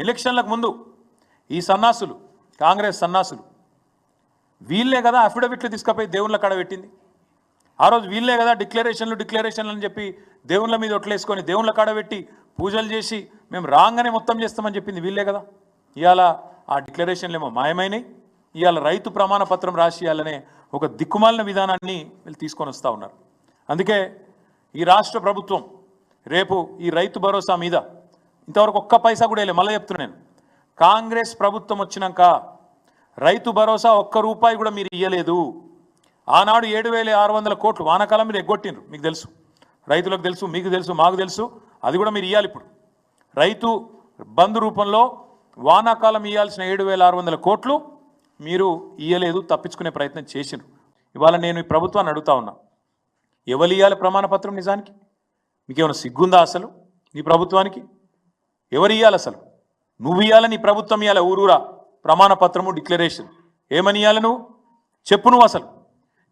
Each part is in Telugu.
ఎలక్షన్లకు ముందు ఈ సన్నాసులు కాంగ్రెస్ సన్నాసులు వీళ్ళే కదా అఫిడవిట్లు తీసుకుపోయి దేవుళ్ళ కాడ పెట్టింది. ఆ రోజు వీళ్ళే కదా డిక్లరేషన్లు అని చెప్పి దేవుళ్ళ మీద ఒట్లేసుకొని దేవుళ్ళ కాడ పెట్టి పూజలు చేసి మేము రాగానే మొత్తం చేస్తామని చెప్పింది వీళ్ళే కదా. ఇవాళ ఆ డిక్లరేషన్లు ఏమో మాయమైనవి. ఇవాళ రైతు ప్రమాణ పత్రం రాసి ఇవ్వాలనే ఒక దిక్కుమాలిన విధానాన్ని వీళ్ళు తీసుకొని వస్తూ ఉన్నారు. అందుకే ఈ రాష్ట్ర ప్రభుత్వం రేపు ఈ రైతు భరోసా మీద ఇంతవరకు ఒక్క పైసా కూడా వేయలేదు. మళ్ళీ చెప్తున్నా నేను, కాంగ్రెస్ ప్రభుత్వం వచ్చినాక రైతు భరోసా ఒక్క రూపాయి కూడా మీరు ఇవ్వలేదు. ఆనాడు 7,600 కోట్లు వానాకాలం మీరు ఎగ్గొట్టిండ్రు. మీకు తెలుసు, రైతులకు తెలుసు, మీకు తెలుసు, మాకు తెలుసు. అది కూడా మీరు ఇవ్వాలి. ఇప్పుడు రైతు బంధు రూపంలో వానాకాలం ఇవ్వాల్సిన 7,600 కోట్లు మీరు ఇవ్వలేదు, తప్పించుకునే ప్రయత్నం చేసిండ్రు. ఇవాళ నేను ఈ ప్రభుత్వాన్ని అడుగుతా ఉన్నా, ఎవరు ఇవ్వాలి ప్రమాణపత్రం? నిజానికి మీకేమైనా సిగ్గుందా అసలు? నీ ప్రభుత్వానికి ఎవరు ఇవ్వాలి అసలు? నువ్వు ఇవ్వాలి, నీ ప్రభుత్వం ఇవ్వాలి. ఊరూరా ప్రమాణపత్రము డిక్లరేషన్ ఏమని ఇవ్వాలి? నువ్వు చెప్పు. నువ్వు అసలు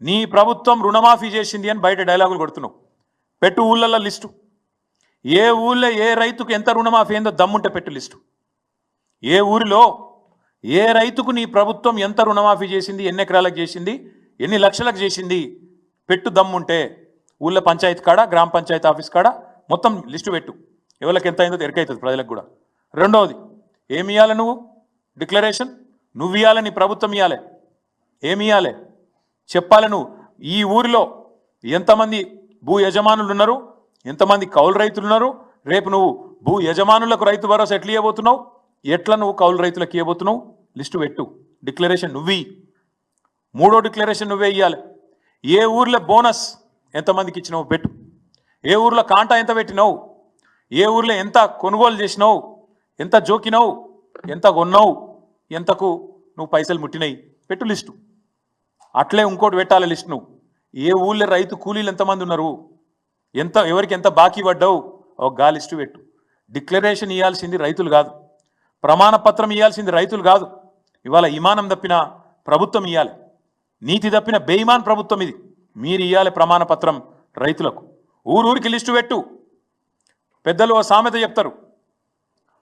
నీ ప్రభుత్వం రుణమాఫీ చేసింది అని బయట డైలాగులు కొడుతున్నావు. పెట్టు ఊళ్ళల్లో లిస్టు. ఏ ఊళ్ళో ఏ రైతుకు ఎంత రుణమాఫీ అయిందో దమ్ముంటే పెట్టు లిస్టు. ఏ ఊరిలో ఏ రైతుకు నీ ప్రభుత్వం ఎంత రుణమాఫీ చేసింది, ఎన్ని ఎకరాలకు చేసింది, ఎన్ని లక్షలకు చేసింది పెట్టు దమ్ముంటే. ఊళ్ళో పంచాయతీ కాడ, గ్రామ పంచాయతీ ఆఫీస్ కాడ మొత్తం లిస్టు పెట్టు. ఎవరికి ఎంత అయిందో ఎరకైతుంది ప్రజలకు కూడా. రెండవది, ఏమి ఇవ్వాలి నువ్వు? డిక్లరేషన్ నువ్వు ఇవ్వాలి, నీ ప్రభుత్వం ఇవ్వాలి. ఏమి ఇవ్వాలి చెప్పాలి. నువ్వు ఈ ఊరిలో ఎంతమంది భూ యజమానులు ఉన్నారు, ఎంతమంది కౌలు రైతులు ఉన్నారు, రేపు నువ్వు భూ యజమానులకు రైతు భరోసా ఎట్లా ఇవ్వబోతున్నావు, ఎట్లా నువ్వు కౌలు రైతులకు ఇవ్వబోతున్నావు లిస్టు పెట్టు. డిక్లరేషన్ నువ్వు. మూడో డిక్లరేషన్ నువ్వే ఇవ్వాలి. ఏ ఊర్లో బోనస్ ఎంతమందికి ఇచ్చినావు పెట్టు. ఏ ఊర్లో కాంటా ఎంత పెట్టినావు, ఏ ఊర్లో ఎంత కొనుగోలు చేసినావు, ఎంత జోకినావు, ఎంత కొన్నావు, ఎంతకు నువ్వు పైసలు ముట్టినాయి పెట్టు లిస్టు. అట్లే ఇంకోటి పెట్టాలి లిస్ట్. నువ్వు ఏ ఊళ్ళో రైతు కూలీలు ఎంతమంది ఉన్నారు, ఎవరికి ఎంత బాకీ పడ్డావు, ఒక గా లిస్టు పెట్టు. డిక్లరేషన్ ఇవ్వాల్సింది రైతులు కాదు, ప్రమాణ పత్రం ఇవ్వాల్సింది రైతులు కాదు. ఇవాళ ఇమానం తప్పిన ప్రభుత్వం ఇవ్వాలి, నీతి తప్పిన బేయిమాన్ ప్రభుత్వం ఇది. మీరు ఇవ్వాలి ప్రమాణ పత్రం రైతులకు. ఊరూరికి లిస్టు పెట్టు. పెద్దలు ఓ సామెత చెప్తారు,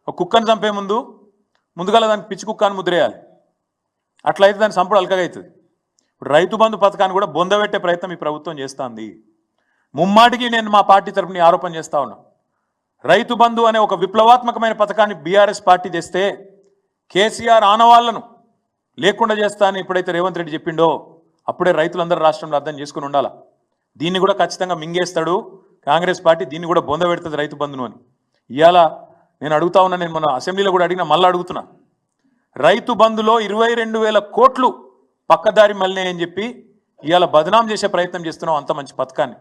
ఒక కుక్కను చంపే ముందుగా దానికి పిచ్చి కుక్కను ముద్రేయాలి. అట్లయితే దాని సంపూడు అల్కగా అవుతుంది. ఇప్పుడు రైతు బంధు పథకాన్ని కూడా బొందబెట్టే ప్రయత్నం ఈ ప్రభుత్వం చేస్తుంది. ముమ్మాటికి నేను మా పార్టీ తరఫున ఆరోపణ చేస్తా ఉన్నా. రైతు బంధు అనే ఒక విప్లవాత్మకమైన పథకాన్ని బీఆర్ఎస్ పార్టీ తెస్తే కేసీఆర్ ఆనవాళ్లను లేకుండా చేస్తా అని ఎప్పుడైతే రేవంత్ రెడ్డి చెప్పిండో అప్పుడే రైతులందరూ రాష్ట్రంలో అర్థం చేసుకుని ఉండాలా. దీన్ని కూడా ఖచ్చితంగా మింగేస్తాడు కాంగ్రెస్ పార్టీ, దీన్ని కూడా బొందబెడుతుంది రైతు బంధును అని. ఇవాళ నేను అడుగుతా ఉన్నా, నేను మన అసెంబ్లీలో కూడా అడిగినా, మళ్ళీ అడుగుతున్నా. రైతు బంధులో 22,000 కోట్లు పక్కదారి మళ్ళీ అని చెప్పి ఇవాళ బదనాం చేసే ప్రయత్నం చేస్తున్నాం అంత మంచి పథకాన్ని.